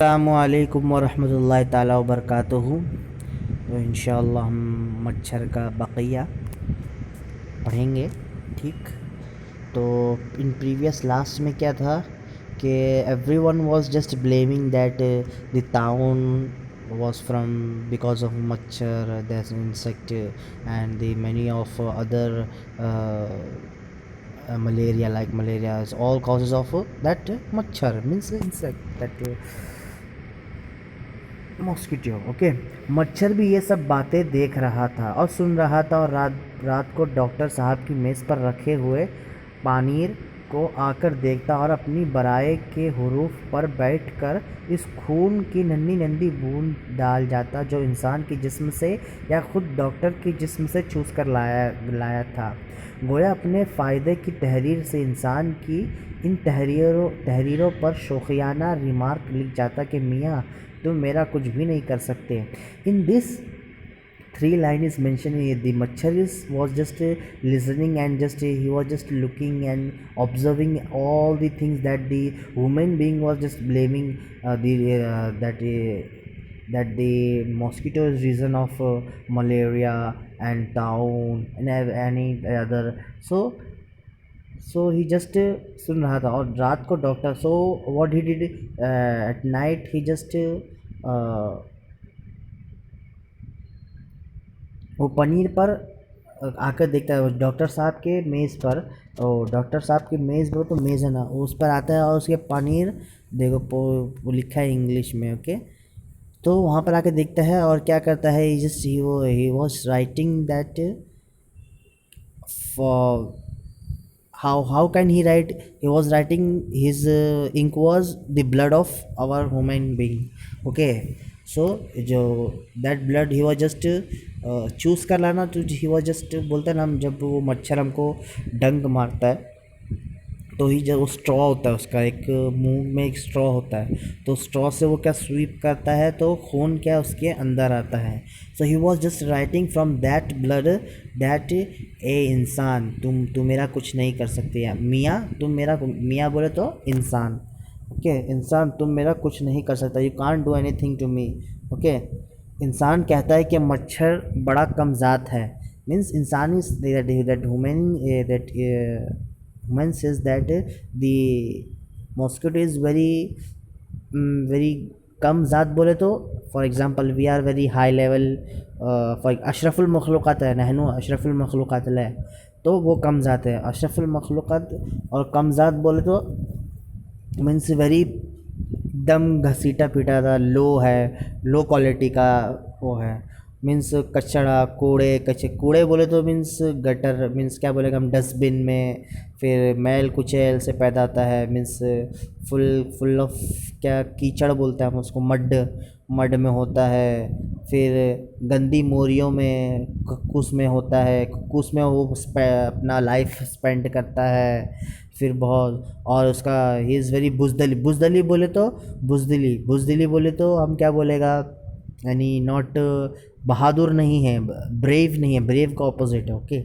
अस्सलामुअलैकुम वरहमतुल्लाहि ताला वबरकातुहू। तो इंशाअल्लाह हम मच्छर का बक़िया पढ़ेंगे। ठीक, तो इन प्रीवियस लास्ट में क्या था कि everyone was just blaming that the town was from because of मच्छर, there's an insect and the many of other malaria, like malaria is all causes of that मच्छर means insect, that mosquito. Okay, मच्छर भी ये सब बातें देख रहा था और सुन रहा था, और रात रात को डॉक्टर साहब की मेज़ पर रखे हुए पानीर को आकर देखता और अपनी बराए के हुरूफ पर बैठकर इस खून की नन्ही नन्ही बूंद डाल जाता जो इंसान के जिस्म से या खुद डॉक्टर के जिस्म से चूस कर लाया था। गोया अपने फ़ायदे की तहरीर से इंसान की इन तहरीरों पर शोखियाना रिमार्क लिख जाता कि मियाँ तुम मेरा कुछ भी नहीं कर सकते। In this three line is mentioned, the Machar was just listening and just he was just looking and observing all the things that the human being was just blaming that the mosquito is reason of malaria and town and any other. So he just सुन रहा था, और रात को doctor, so what he did at night, he just वो पनीर पर आकर देखता है डॉक्टर साहब के मेज़ पर। और डॉक्टर साहब की मेज़ पर, तो मेज़ है ना, उस पर आता है और उसके पनीर देखो वो लिखा है इंग्लिश में। ओके, तो वहाँ पर आकर देखता है और क्या करता है, he was writing that for how can he write, he was writing his ink was the blood of our human being. Okay, so जो that blood he was just choose कर लाना, तो ही was just बोलता है ना, हम जब वो मच्छर हमको डंक मारता है तो ही जब वो स्ट्रॉ होता है उसका, एक मुंह में एक स्ट्रॉ होता है, तो स्ट्रॉ से वो क्या स्वीप करता है तो खून क्या उसके अंदर आता है। So he was just writing from that blood that ए इंसान तुम मेरा कुछ नहीं कर सकते, या मियाँ तुम मेरा, मियाँ बोले तो इंसान। ओके, इंसान तुम मेरा कुछ नहीं कर सकता, you can't do anything to me. Okay, इंसान कहता है कि मच्छर बड़ा कमज़ात है, मीन्स इंसान is that human that human says that the mosquito is very कम ज़ात बोले तो for example we are very high level, for अशरफुल मखलूक़ात है, नहनु अशरफुल मखलूक़ात है, तो वो कम ज़ात है अशरफुल मखलूक़ात। और कम ज़ात बोले तो मीन्स वेरी दम घसीटा पीटा था, लो है, लो क्वालिटी का वो है, मीन्स कचड़ा कूड़े बोले तो मीन्स गटर, मीन्स क्या बोलेगा हम, डस्टबिन में फिर मैल कुचैल से पैदा होता है, मीन्स फुल ऑफ क्या कीचड़ बोलते हैं हम उसको, मड में होता है, फिर गंदी मोरियों में कक्कूस में होता है, कक्कूस में वो अपना लाइफ स्पेंड करता है फिर बहुत। और उसका ही इज़ वेरी बुज़दली बोले तो बुज़दिली बोले तो हम क्या बोलेगा, यानी नॉट बहादुर नहीं है, ब्रेव नहीं है, ब्रेव का ऑपोजिट है। ओके,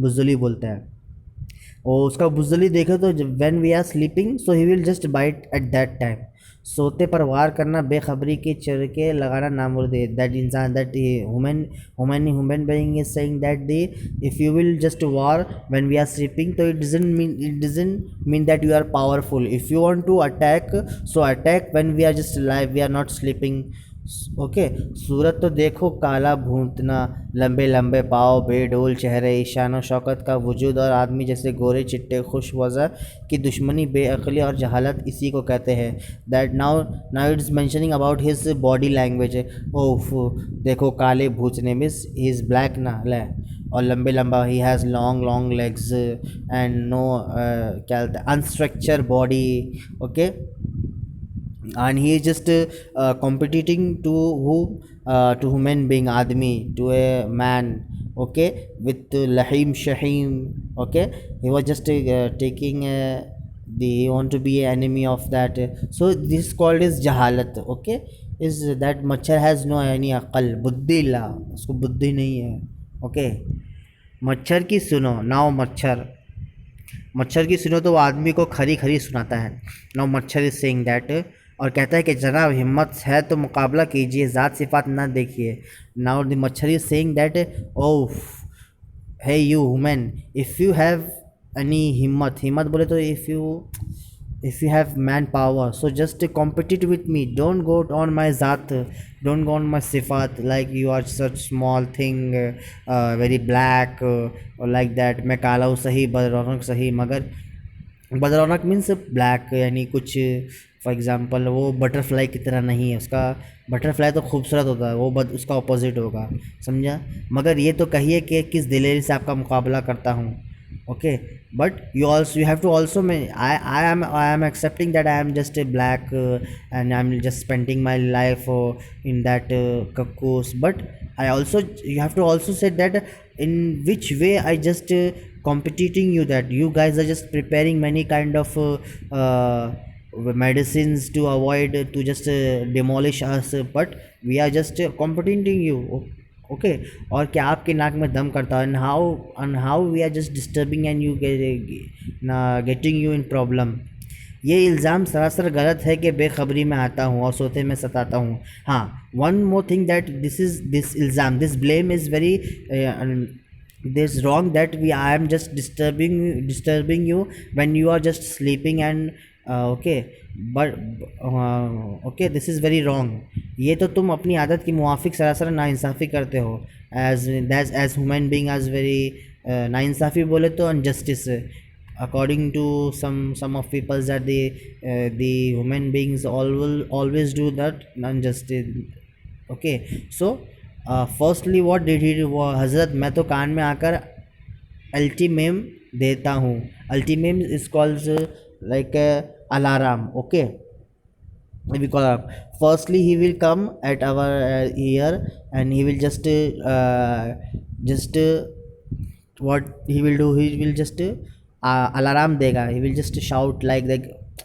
बुज़दिली बोलता है। और उसका बुज़दिली देखे तो when we are sleeping so he will just bite at that time, सोते पर वार करना, बेखबरी के चरके लगाना नामुर्दे, दैट इंसान that human being is saying that they if you will just वार व्हेन वी आर स्लीपिंग, तो it doesn't mean that you are powerful, if you want to attack so attack when we are just live, we are not sleeping. Okay, सूरत तो देखो काला भूतना, लंबे लंबे पाँव, बेडोल चेहरे, ईशान शौकत का वजूद, और आदमी जैसे गोरे चिट्टे खुश वज़ा की दुश्मनी, बेअक़ली और जहालत इसी को कहते हैं। That now it's mentioning about his body language. ओफ, देखो काले भूचने मीन्स ही इज़ ब्लैक ना ले, और लंबे लंबा, he has long legs and no क्या बोलते हैं unstructure body. Okay, and he is just competing to who, to human being आदमी, to a man। okay, with lahim shahim। okay, he was just taking he want to be an enemy of that, so this is called is jahalat। okay, is that मच्छर has no any अक्ल, बुद्धि ला, उसको बुद्धि नहीं है। Okay, मच्छर की सुनो नाउ, मच्छर की सुनो तो वो आदमी को खरी खरी सुनाता है। नाउ मच्छर इज सेइंग दैट और कहता है कि जनाब हिम्मत है तो मुकाबला कीजिए, ज़ात सिफात ना देखिए। नाउ द मच्छर is saying that oh hey you woman, if you have any हिम्मत बोले तो if you have manpower, so just compete with me, don't go on my zat, don't go on my sifat like you are such small thing, very black, or like that। मैं काला हूँ सही, बदरौनक सही, मगर बदरौनक means black, यानी कुछ for example वो butterfly की तरह नहीं है, उसका बटरफ्लाई तो खूबसूरत होता है, वो उसका अपोजिट होगा, समझा। मगर ये तो कहिए कि किस दिलेरी से आपका मुकाबला करता हूँ, okay. But you have to also I am accepting that I am just a black, and I'm just spending my life in that course, but I also, you have to also say that in which way I just competing you, that you guys are just preparing many kind of medicines to avoid to just demolish us, but we are just competing you, okay. और क्या आपके नाक में दम करता है, and how we are just disturbing and you getting you in problem. ये इल्ज़ाम सरासर गलत है कि बेखबरी में आता हूँ और सोते में सताता हूँ। हाँ, one more thing that this इल्ज़ाम, this blame is very this wrong, that I am just disturbing you when you are just sleeping, and okay, but okay, this is very wrong। ये तो तुम अपनी आदत की मुआफिक सरासर नाइंसाफ़ी करते हो, as human being, as very नाइंसाफ़ी बोले तो injustice, according to some of people, that the human beings always do that injustice, okay। So firstly what did he, हज़रत मैं तो कान में आकर अल्टीमेम देता हूँ। Ultimatum is called like alarm, okay. we call up, firstly he will come at our ear, and he will just what he will do, he will just alarm देगा, he will just shout like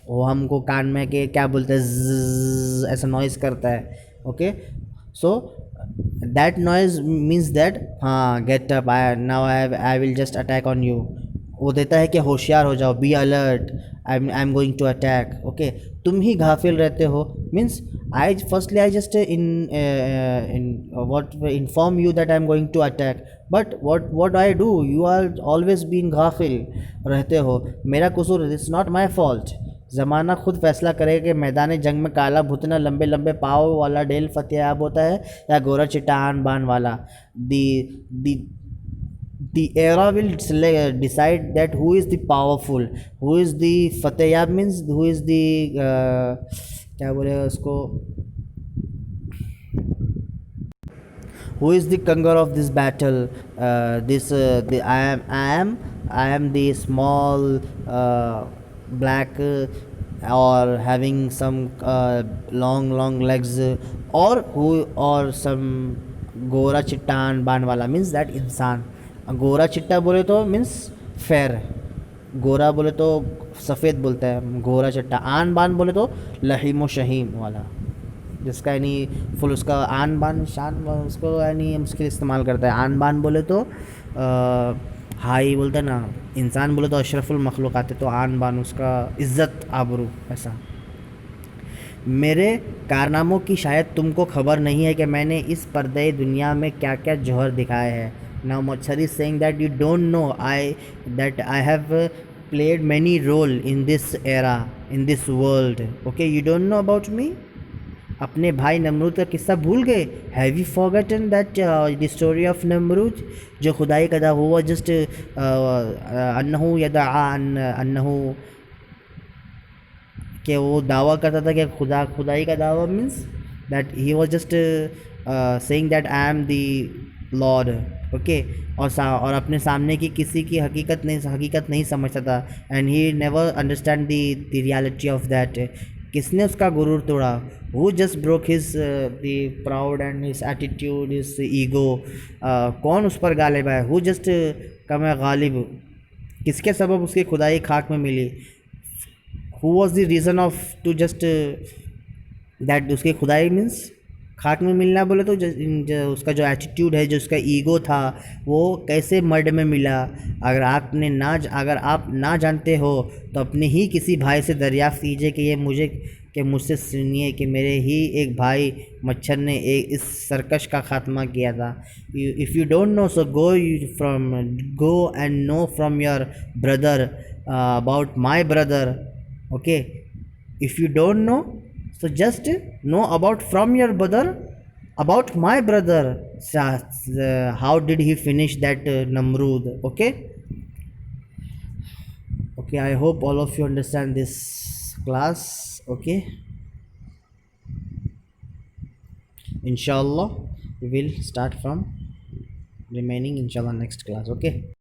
वो हमको कान में के क्या बोलते हैं, ज़्ज़ ऐसा noise करता है, okay. So that noise means that हाँ get up, I will just attack on you। वो देता है कि होशियार हो जाओ, be alert, I am going to attack, okay. तुम ही घाफिल रहते हो, means I just what inform you that I am going to attack, but what I do, you are always being घाफिल रहते हो, मेरा कसूर, it's not my fault। ज़माना खुद फैसला करे कि मैदान जंग में काला भुतना लंबे लंबे पाव वाला डेल फतेहाब होता है या गोरा चिट्टान बान वाला। The era will decide that who is the powerful, who is the फतेहाब means who is the क्या बोले उसको, who is the conqueror of this battle। I am the small black or having some long legs, or some गोरा चिट्टान बान वाला means that इंसान। गोरा चिट्टा बोले तो मीन्स फेयर, गोरा बोले तो सफ़ेद बोलता है, गोरा चिट्टा। आन बान बोले तो लहीम व शहीम वाला, जिसका यानी फुल उसका आन बान शान उसको यानी मुश्किल इस्तेमाल करता है। आन बान बोले तो हाई बोलता है ना, इंसान बोले तो अशरफुल मखलूक आते, तो आन बान उसका इज़्ज़त आबरू ऐसा। मेरे कारनामों की शायद तुमको खबर नहीं है कि मैंने इस पर्दे दुनिया में क्या क्या जौहर दिखाए हैं। नाउ मच्छर is saying that you don't know I have played many role in this era, in this world, okay, you don't know about me। अपने भाई नमरूद का किस्सा भूल गए? Have you forgotten that the story of Namrud, जो खुदाई का दावा हुआ, जस्ट अन्नहु यदा अन्नहु, कि वो दावा करता था कि खुदाई का दावा means that he was just saying that I am the Lord, okay. और अपने सामने की किसी की हकीकत नहीं समझता था, and he never understand the reality of that. किसने उसका गुरूर तोड़ा? Who just broke his the proud and his attitude, his ego. कौन उस पर गालिब है? हु जस्ट कम गालिब, किसके सबब उसकी खुदाई खाक में मिली? Who was the reason of to just that उसकी खुदाई मीन्स खाक में मिलना बोले तो उसका जो एटीट्यूड है, जो उसका ईगो था, वो कैसे मर्ड में मिला? अगर आप ना जानते हो तो अपने ही किसी भाई से दरियाफ़्त कीजिए कि ये मुझे कि मुझसे सुनिए कि मेरे ही एक भाई मच्छर ने एक इस सर्कस का खात्मा किया था. If you don't know, so go and know from your brother about my brother. Okay, if you don't know, so just know about from your brother about my brother. How did he finish that Namrud? Okay. Okay, I hope all of you understand this class. Okay, inshallah we will start from remaining inshallah next class. Okay.